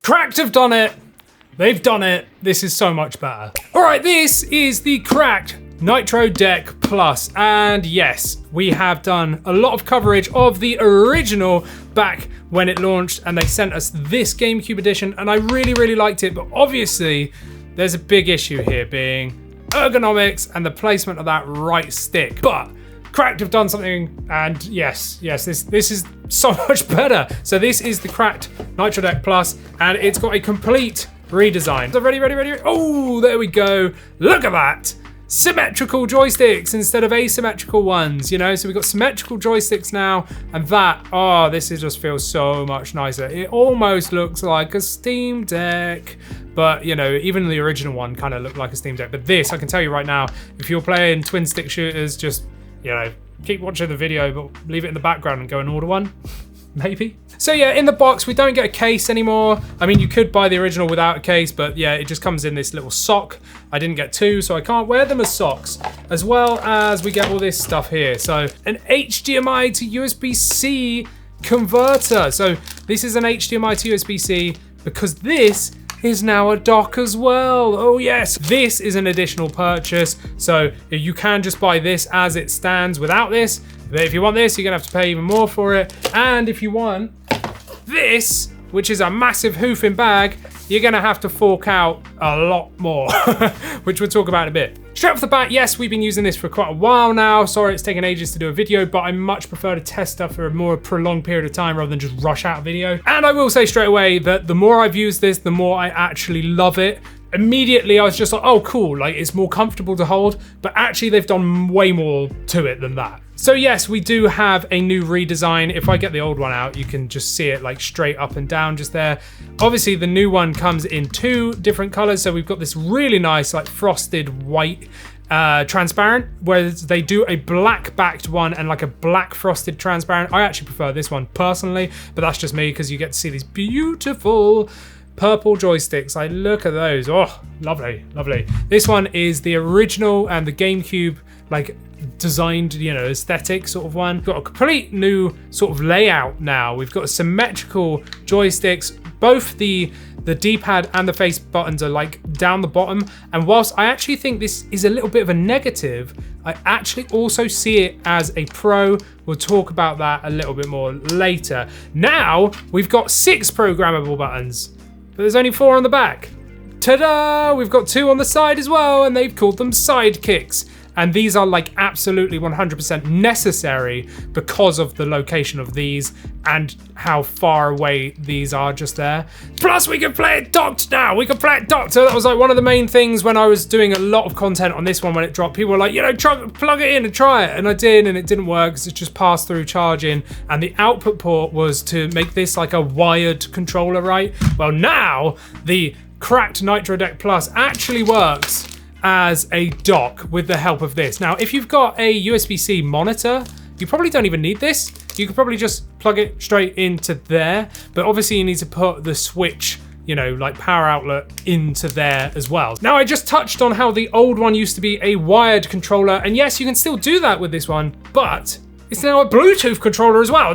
Cracked have done it. They've done it. This is so much better. All right, this is the Cracked Nitro Deck Plus. And yes, we have done a lot of coverage of the original back when it launched, and they sent us this GameCube edition, and I really, really liked it. But obviously, there's a big issue here being ergonomics and the placement of that right stick. But Cracked have done something, and yes, this is so much better. So this is the Cracked Nitro Deck Plus, and it's got a complete redesign. So ready? Oh, there we go. Look at that. Symmetrical joysticks instead of asymmetrical ones, you know? So we've got symmetrical joysticks now, and that, oh, this just feels so much nicer. It almost looks like a Steam Deck, but you know, even the original one kind of looked like a Steam Deck. But this, I can tell you right now, if you're playing twin stick shooters, just, you know, keep watching the video, but leave it in the background and go and order one, maybe. So yeah, in the box, we don't get a case anymore. I mean, you could buy the original without a case, but yeah, it just comes in this little sock. I didn't get two, so I can't wear them as socks. As well as we get all this stuff here. So an HDMI to USB-C converter. So this is an HDMI to USB-C because this is now a dock as well. Oh yes, this is an additional purchase. So you can just buy this as it stands without this. But if you want this, you're gonna have to pay even more for it. And if you want this, which is a massive hoofing bag, you're gonna have to fork out a lot more, which we'll talk about in a bit. Straight off the bat, yes, we've been using this for quite a while now. Sorry it's taken ages to do a video, but I much prefer to test stuff for a more prolonged period of time rather than just rush out a video. And I will say straight away that the more I've used this, the more I actually love it. Immediately I was just like, oh cool, like it's more comfortable to hold, but actually they've done way more to it than that. So yes, we do have a new redesign. If I get the old one out, you can just see it like straight up and down just there. Obviously the new one comes in two different colors. So we've got this really nice like frosted white transparent, whereas they do a black backed one and like a black frosted transparent. I actually prefer this one personally, but that's just me because you get to see these beautiful purple joysticks. Like look at those. Oh, lovely. This one is the original and the GameCube like designed, you know, aesthetic sort of one. Got a complete new sort of layout now. We've got symmetrical joysticks. Both the D-pad and the face buttons are like down the bottom. And whilst I actually think this is a little bit of a negative, I actually also see it as a pro. We'll talk about that a little bit more later. Now we've got 6 programmable buttons, but there's only 4 on the back. Ta-da! We've got 2 on the side as well, and they've called them sidekicks. And these are like absolutely 100% necessary because of the location of these and how far away these are just there. Plus we can play it docked now. We can play it docked. So that was like one of the main things when I was doing a lot of content on this one when it dropped. People were like, you know, plug it in and try it. And I did, and it didn't work because it just passed through charging. And the output port was to make this like a wired controller, right? Well, now the Cracked Nitro Deck Plus actually works as a dock with the help of this. Now, if you've got a USB-C monitor, you probably don't even need this. You could probably just plug it straight into there, but obviously you need to put the switch, you know, like power outlet into there as well. Now, I just touched on how the old one used to be a wired controller, and yes, you can still do that with this one, but it's now a Bluetooth controller as well.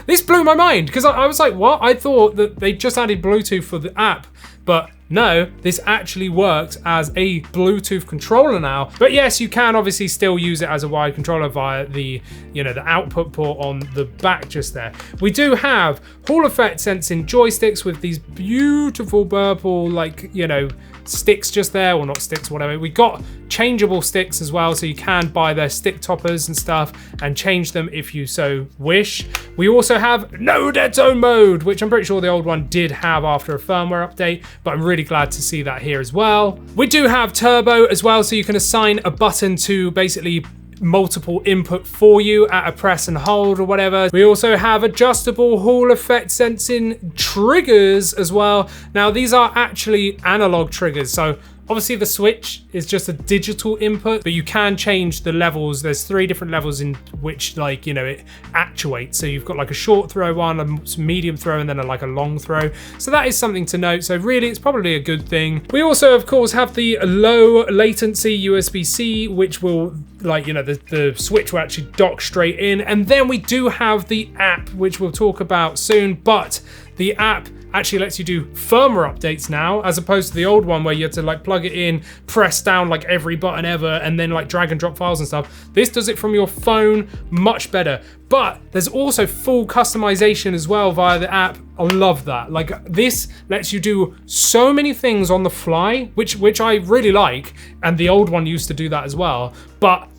This blew my mind because I was like, what? I thought that they just added Bluetooth for the app, but no, this actually works as a Bluetooth controller now. But yes, you can obviously still use it as a wired controller via the, you know, the output port on the back just there. We do have Hall effect sensing joysticks with these beautiful purple, like, you know, sticks just there, or not sticks, whatever. We got changeable sticks as well, so you can buy their stick toppers and stuff and change them if you so wish. We also have no dead zone mode, which I'm pretty sure the old one did have after a firmware update, but I'm really glad to see that here as well. We do have turbo as well, so you can assign a button to basically multiple input for you at a press and hold or whatever. We also have adjustable Hall effect sensing triggers as well. Now these are actually analog triggers, so obviously the switch is just a digital input, but you can change the levels. There's 3 different levels in which, like, you know, it actuates. So you've got like a short throw one, a medium throw, and then like a long throw. So that is something to note. So really it's probably a good thing. We also of course have the low latency USB-C, which will, like, you know, the switch will actually dock straight in. And then we do have the app, which we'll talk about soon, but the app actually lets you do firmware updates now, as opposed to the old one where you had to like plug it in, press down like every button ever, and then like drag and drop files and stuff. This does it from your phone, much better. But there's also full customization as well via the app. I love that. Like, this lets you do so many things on the fly, which I really like, and the old one used to do that as well. But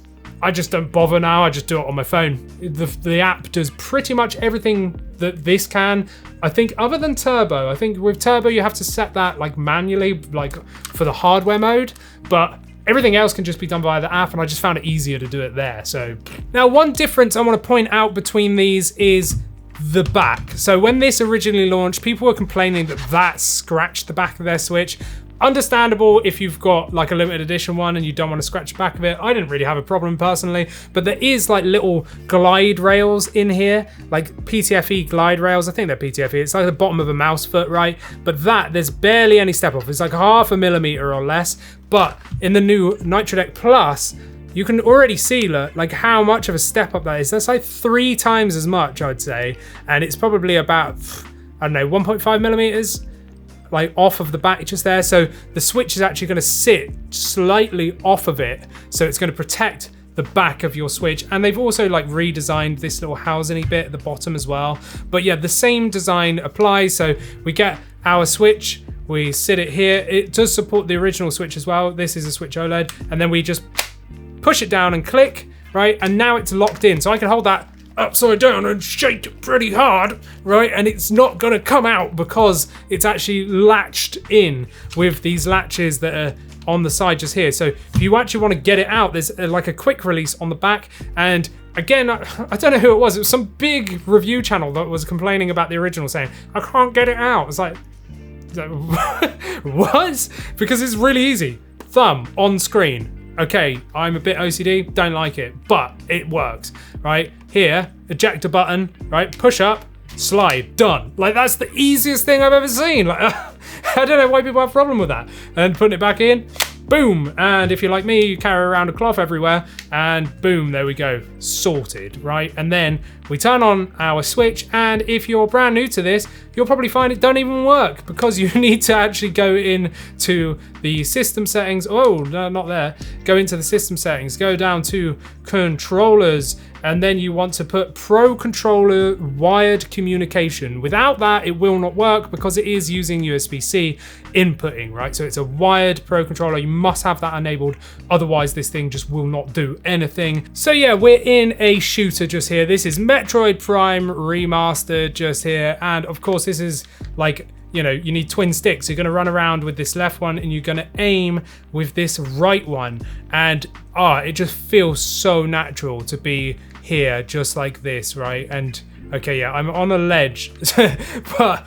I just don't bother now. I just do it on my phone. The app does pretty much everything that this can. I think other than Turbo. I think with Turbo you have to set that like manually, like for the hardware mode, but everything else can just be done via the app, and I just found it easier to do it there. So now, one difference I want to point out between these is the back. So when this originally launched, people were complaining that scratched the back of their Switch. Understandable if you've got like a limited edition one and you don't want to scratch the back of it. I didn't really have a problem personally, but there is like little glide rails in here, like PTFE glide rails. I think they're PTFE. It's like the bottom of a mouse foot, right? But there's barely any step off. It's like 0.5 millimeter or less. But in the new Nitro Deck Plus, you can already see like how much of a step up that is. That's like 3 times as much, I'd say. And it's probably about, I don't know, 1.5 millimeters like off of the back just there. So the Switch is actually going to sit slightly off of it. So it's going to protect the back of your Switch. And they've also like redesigned this little housing bit at the bottom as well. But yeah, the same design applies. So we get our Switch, we sit it here. It does support the original Switch as well. This is a Switch OLED. And then we just push it down and click, right? And now it's locked in. So I can hold that upside down and shake it pretty hard, right? And it's not gonna come out because it's actually latched in with these latches that are on the side just here. So if you actually want to get it out, there's like a quick release on the back. And again, I don't know who it was some big review channel that was complaining about the original, saying I can't get it out. It's like what? Because it's really easy. Thumb on screen. Okay, I'm a bit OCD, don't like it, but it works, right? Here, ejector button, right? Push up, slide, done. Like, that's the easiest thing I've ever seen. Like, I don't know why people have a problem with that. And putting it back in, boom. And if you're like me, you carry around a cloth everywhere, and boom, there we go, sorted, right? And then we turn on our Switch, and if you're brand new to this, you'll probably find it don't even work because you need to actually go into the system settings. Oh, no, not there. Go into the system settings, go down to controllers, and then you want to put Pro Controller Wired Communication. Without that, it will not work because it is using USB-C inputting, right? So it's a wired Pro Controller. You must have that enabled. Otherwise, this thing just will not do anything. So yeah, we're in a shooter just here. This is Metroid Prime Remastered just here. And of course, this is like, you know, you need twin sticks. You're going to run around with this left one and you're going to aim with this right one. And it just feels so natural to be here just like this, right? And okay, yeah, I'm on a ledge, but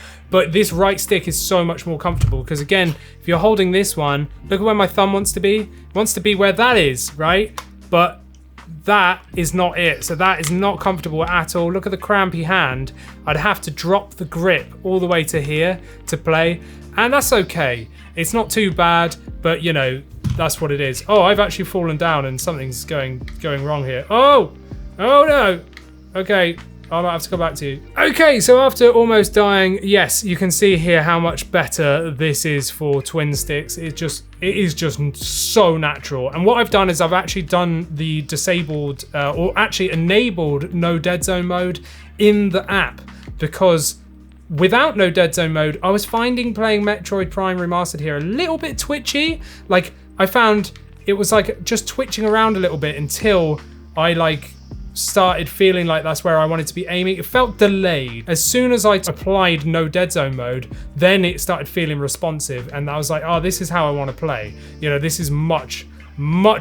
this right stick is so much more comfortable because again, if you're holding this one, look at where my thumb wants to be. It wants to be where that is, right? But that is not it. So that is not comfortable at all. Look at the crampy hand. I'd have to drop the grip all the way to here to play, and that's okay. It's not too bad, but you know, that's what it is. Oh, I've actually fallen down and something's going wrong here. Oh no. Okay, I might have to go back to you. Okay, so after almost dying, yes, you can see here how much better this is for twin sticks. It is just so natural. And what I've done is I've actually done the disabled, or actually enabled no dead zone mode in the app, because without no dead zone mode, I was finding playing Metroid Prime Remastered here a little bit twitchy. Like, I found it was like just twitching around a little bit until I like started feeling like that's where I wanted to be aiming. It felt delayed. As soon as I applied no dead zone mode, then it started feeling responsive, and I was like, oh, this is how I want to play. You know, this is much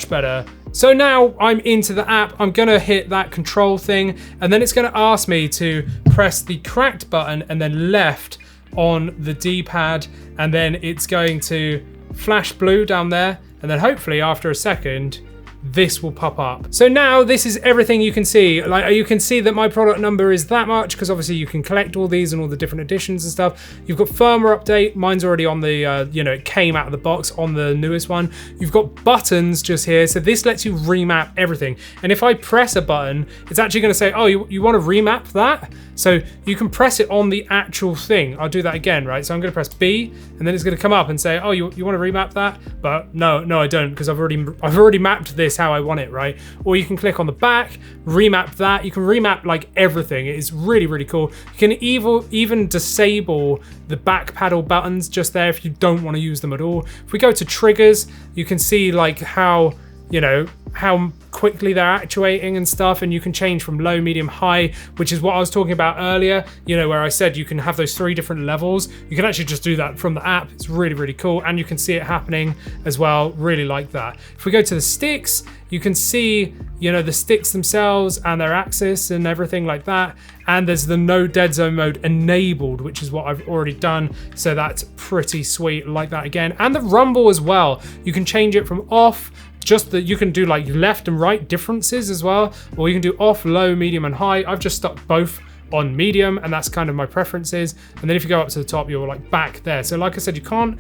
better. So now I'm into the app. I'm gonna hit that control thing, and then it's gonna ask me to press the cracked button and then left on the D-pad, and then it's going to flash blue down there, and then hopefully after a second this will pop up. So now this is everything you can see. Like you can see that my product number is that much because obviously you can collect all these and all the different editions and stuff. You've got firmware update. Mine's already on the, you know, it came out of the box on the newest one. You've got buttons just here. So this lets you remap everything. And if I press a button, it's actually going to say, oh, you want to remap that? So you can press it on the actual thing. I'll do that again, right? So I'm going to press B, and then it's going to come up and say, oh, you want to remap that? But no, I don't, because I've already mapped this how I want it, right? Or you can click on the back, remap that. You can remap like everything. It is really, really cool. You can even disable the back paddle buttons just there if you don't want to use them at all. If we go to triggers, you can see like how, you know, how quickly they're actuating and stuff, and you can change from low, medium, high, which is what I was talking about earlier, you know, where I said you can have those 3 different levels. You can actually just do that from the app. It's really, really cool, and you can see it happening as well. Really like that. If we go to the sticks, you can see, you know, the sticks themselves and their axis and everything like that. And there's the no dead zone mode enabled, which is what I've already done. So that's pretty sweet. Like that again. And the rumble as well. You can change it from off, just that you can do like left and right differences as well, or you can do off, low, medium, and high. I've just stuck both on medium, and that's kind of my preferences. And then if you go up to the top, you're like back there. So like I said, you can't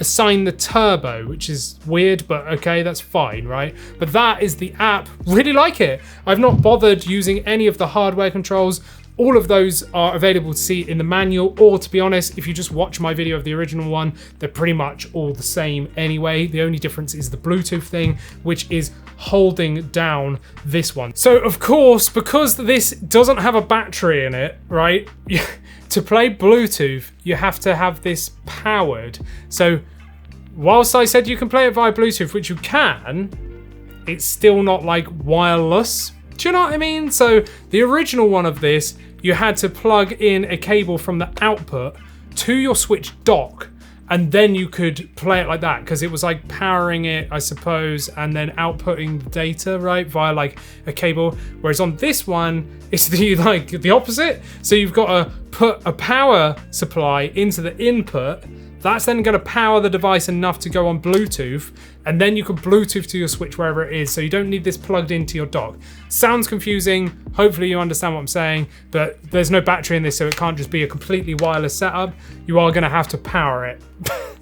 assign the turbo, which is weird, but okay, that's fine, right? But that is the app. Really like it. I've not bothered using any of the hardware controls. All of those are available to see in the manual, or to be honest, if you just watch my video of the original one, they're pretty much all the same anyway. The only difference is the Bluetooth thing, which is holding down this one. So of course, because this doesn't have a battery in it, right? To play Bluetooth, you have to have this powered. So whilst I said you can play it via Bluetooth, which you can, it's still not like wireless. Do you know what I mean? So the original one of this, you had to plug in a cable from the output to your Switch dock, and then you could play it like that, because it was like powering it, I suppose, and then outputting the data, right, via like a cable. Whereas on this one, it's the opposite. So you've got to put a power supply into the input. That's then going to power the device enough to go on Bluetooth, and then you can Bluetooth to your Switch wherever it is, so you don't need this plugged into your dock. Sounds confusing. Hopefully you understand what I'm saying, but there's no battery in this, so it can't just be a completely wireless setup. You are going to have to power it.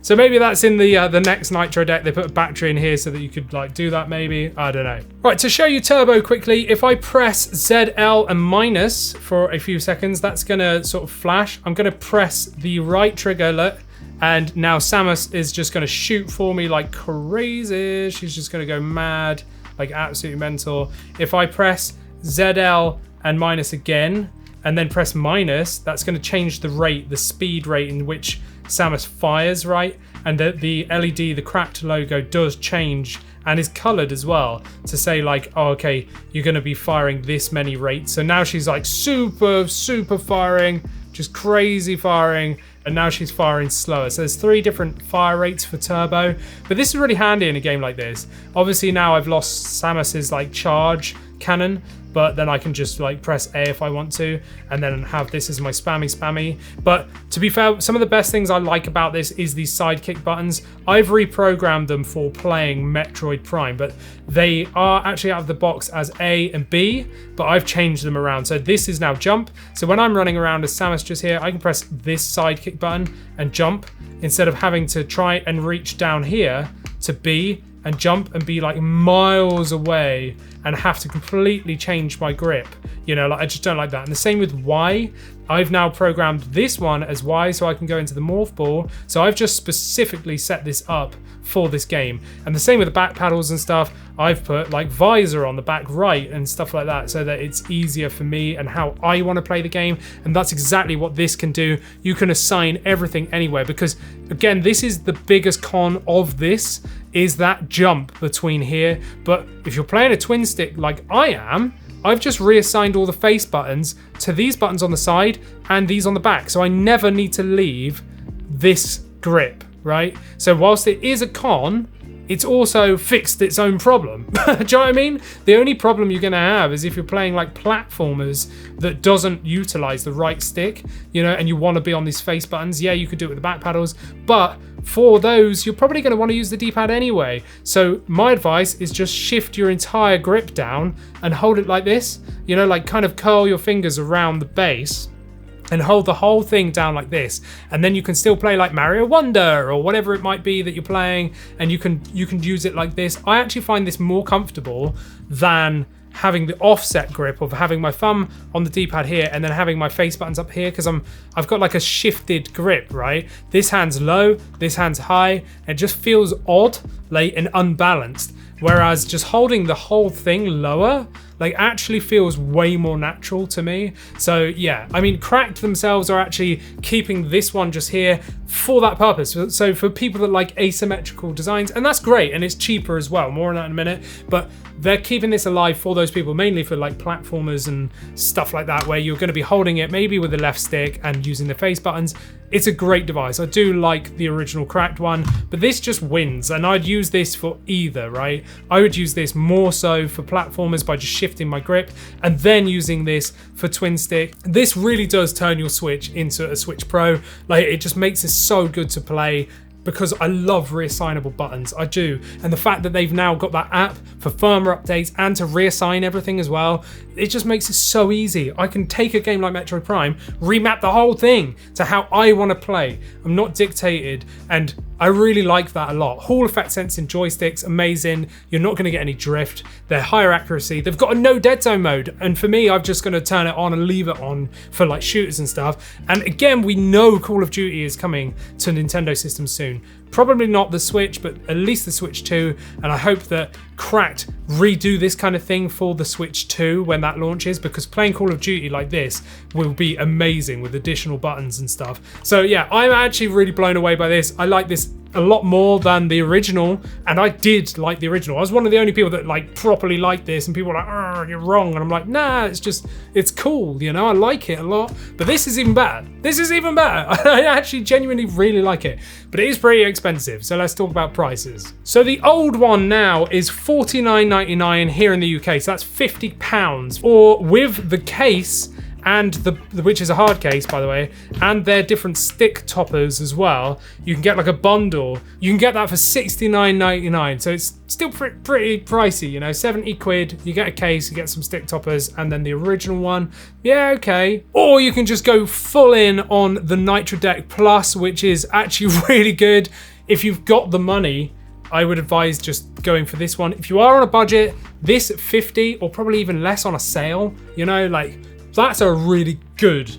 So maybe that's in the next Nitro Deck. They put a battery in here so that you could like do that maybe. I don't know. Right, to show you turbo quickly, if I press ZL and minus for a few seconds, that's going to sort of flash. I'm going to press the right trigger, look. And now Samus is just going to shoot for me like crazy. She's just going to go mad, like absolutely mental. If I press ZL and minus again, and then press minus, that's going to change the rate, the speed rate in which Samus fires, right? And the LED, the cracked logo does change and is colored as well to say like, oh, okay, you're going to be firing this many rates. So now she's like super firing, just crazy firing. And now she's firing slower. So there's 3 different fire rates for turbo, but this is really handy in a game like this. Obviously now I've lost Samus's like charge cannon, but then I can just like press A if I want to, and then have this as my spammy. But to be fair, some of the best things I like about this is these Sidekick buttons. I've reprogrammed them for playing Metroid Prime, but they are actually out of the box as A and B, but I've changed them around. So this is now jump. So when I'm running around as Samus just here, I can press this Sidekick button and jump, instead of having to try and reach down here to B and jump and be like miles away and have to completely change my grip. You know, like I just don't like that. And the same with Y. I've now programmed this one as Y so I can go into the morph ball. So I've just specifically set this up for this game. And the same with the back paddles and stuff. I've put like visor on the back right and stuff like that so that it's easier for me and how I want to play the game. And that's exactly what this can do. You can assign everything anywhere, because again, this is the biggest con of this, is that jump between here. But if you're playing a twin stick like I am, I've just reassigned all the face buttons to these buttons on the side and these on the back. So I never need to leave this grip, right? So whilst it is a con, it's also fixed its own problem. Do you know what I mean? The only problem you're gonna have is if you're playing like platformers that doesn't utilize the right stick, you know, and you wanna be on these face buttons. Yeah, you could do it with the back paddles, but for those, you're probably gonna wanna use the D-pad anyway. So my advice is just shift your entire grip down and hold it like this, you know, like kind of curl your fingers around the base and hold the whole thing down like this, and then you can still play like Mario Wonder or whatever it might be that you're playing, and you can use it like this. I actually find this more comfortable than having the offset grip of having my thumb on the D-pad here and then having my face buttons up here, because I've got like a shifted grip, right? This hand's low, this hand's high, and it just feels odd, like, and unbalanced. Whereas just holding the whole thing lower, like, actually feels way more natural to me. So yeah, I mean, Cracked themselves are actually keeping this one just here for that purpose. So for people that like asymmetrical designs, and that's great, and it's cheaper as well, more on that in a minute, but they're keeping this alive for those people, mainly for like platformers and stuff like that, where you're going to be holding it maybe with the left stick and using the face buttons. It's a great device. I do like the original Cracked one, but this just wins, and I'd use this for either, right? I would use this more so for platformers by just shifting my grip, and then using this for twin stick. This really does turn your Switch into a Switch Pro. Like, it just makes it so good to play, because I love reassignable buttons, I do. And the fact that they've now got that app for firmware updates and to reassign everything as well, it just makes it so easy. I can take a game like Metroid Prime, remap the whole thing to how I want to play. I'm not dictated, and I really like that a lot. Hall effect sensing joysticks, amazing. You're not going to get any drift. They're higher accuracy. They've got a no dead zone mode, and for me, I'm just going to turn it on and leave it on for like shooters and stuff. And again, we know Call of Duty is coming to Nintendo systems soon. Probably not the Switch, but at least the Switch 2, and I hope that Cracked redo this kind of thing for the Switch 2 when that launches, because playing Call of Duty like this will be amazing with additional buttons and stuff. So yeah, I'm actually really blown away by this. I like this a lot more than the original, and I did like the original. I was one of the only people that like properly liked this, and people were like, you're wrong, and I'm like, nah, it's cool, you know, I like it a lot, but this is even better. This is even better. I actually genuinely really like it, but it is pretty expensive, so let's talk about prices. So the old one now is $49.99 here in the UK, so that's £50, or with the case, and which is a hard case, by the way, and their different stick toppers as well. You can get like a bundle. You can get that for $69.99, so it's still pretty pricey, you know, 70 quid. You get a case, you get some stick toppers, and then the original one. Yeah, okay. Or you can just go full in on the Nitro Deck Plus, which is actually really good. If you've got the money, I would advise just going for this one. If you are on a budget, this at 50 or probably even less on a sale, you know, like, that's a really good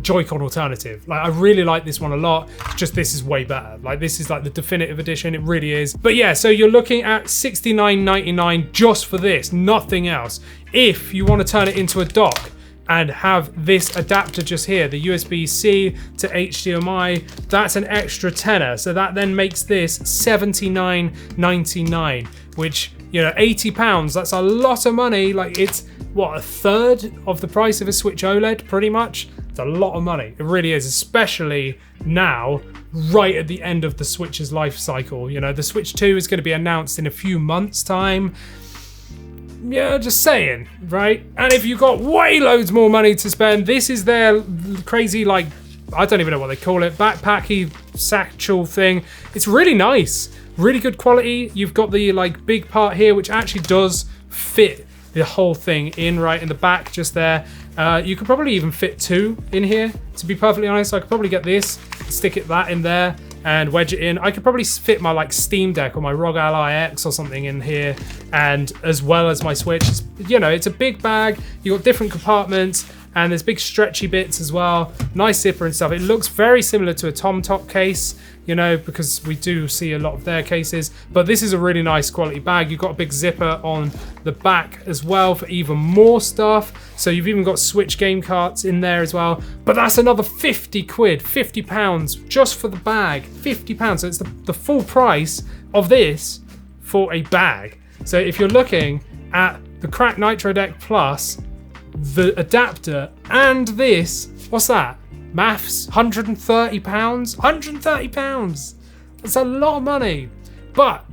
Joy-Con alternative. Like, I really like this one a lot. It's just this is way better. Like, this is like the definitive edition. It really is. But yeah, so you're looking at $69.99 just for this, nothing else. If you want to turn it into a dock and have this adapter just here, the USB-C to HDMI, that's an extra tenner. So that then makes this $79.99, which, you know, £80, that's a lot of money. Like, it's, what, a third of the price of a Switch OLED, pretty much? It's a lot of money. It really is, especially now, right at the end of the Switch's life cycle. You know, the Switch 2 is going to be announced in a few months' time. Yeah, just saying, right? And if you've got way loads more money to spend, this is their crazy, like, I don't even know what they call it, backpacky satchel thing. It's really nice, really good quality. You've got the like big part here, which actually does fit the whole thing in right in the back just there. You could probably even fit two in here, to be perfectly honest. I could probably get this, stick that in there and wedge it in. I could probably fit my like Steam Deck or my ROG Ally X or something in here, and as well as my Switch. It's, you know, it's a big bag. You've got different compartments, and there's big stretchy bits as well. Nice zipper and stuff. It looks very similar to a Tom Top case, you know, because we do see a lot of their cases, but this is a really nice quality bag. You've got a big zipper on the back as well for even more stuff. So you've even got Switch game carts in there as well, but that's another 50 quid, £50 just for the bag, £50. So it's the full price of this for a bag. So if you're looking at the Cracked Nitro Deck Plus, the adapter, and this, what's that? Maths, £130? £130! That's a lot of money. But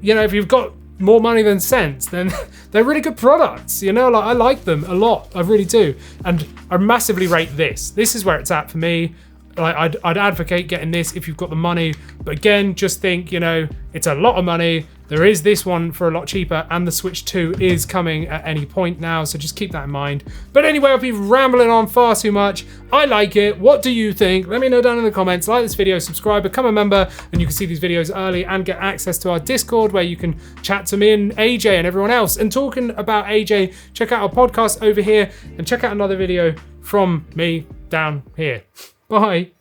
you know, if you've got more money than sense, then they're really good products, you know, like I like them a lot, I really do. And I massively rate this. This is where it's at for me. Like I'd advocate getting this if you've got the money, but again, just think, you know, it's a lot of money. There is this one for a lot cheaper, and the Switch 2 is coming at any point now, so just keep that in mind. But anyway, I've been rambling on far too much. I like it. What do you think? Let me know down in the comments. Like this video, subscribe, become a member, and you can see these videos early and get access to our Discord where you can chat to me and AJ and everyone else. And talking about AJ, check out our podcast over here and check out another video from me down here. Bye.